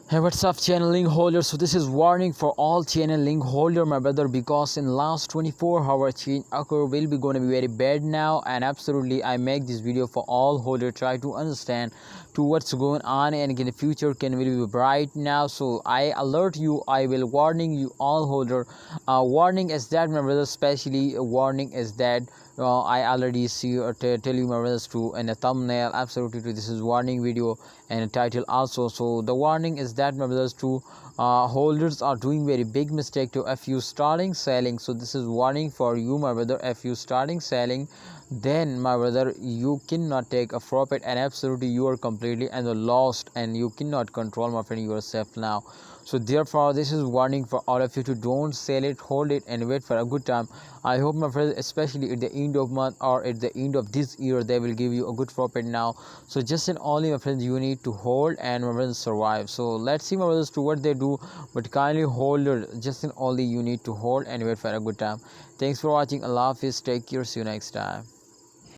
Hey, what's up, Chainlink holders? So this is warning for all Chainlink holder, my brother, because in last 24-hour change occur will be going to be very bad now, and absolutely I make this video for all holder try to understand to what's going on, and in the future can will be bright now. So I alert you, I will warning you all holder. Warning is that, my brother, especially a warning is that I already see or tell you, my brothers, to in a thumbnail. Absolutely true. This is warning video and a title also. So the warning is that, my brothers, to holders are doing very big mistake to if you starting selling. So this is warning for you, my brother. If you starting selling, then, my brother, you cannot take a profit, and absolutely you are completely and lost, and you cannot control, my friend, yourself now. So therefore this is warning for all of you to don't sell it, hold it, and wait for a good time. I hope, my friends, especially at the end of month or at the end of this year, they will give you a good profit now. So just and only, my friends, you need to hold and, my friends, survive. So let's see, my brothers, to what they do, but kindly hold it. Just and only you need to hold and wait for a good time. Thanks for watching. Allah Hafiz. Take care. See you next time.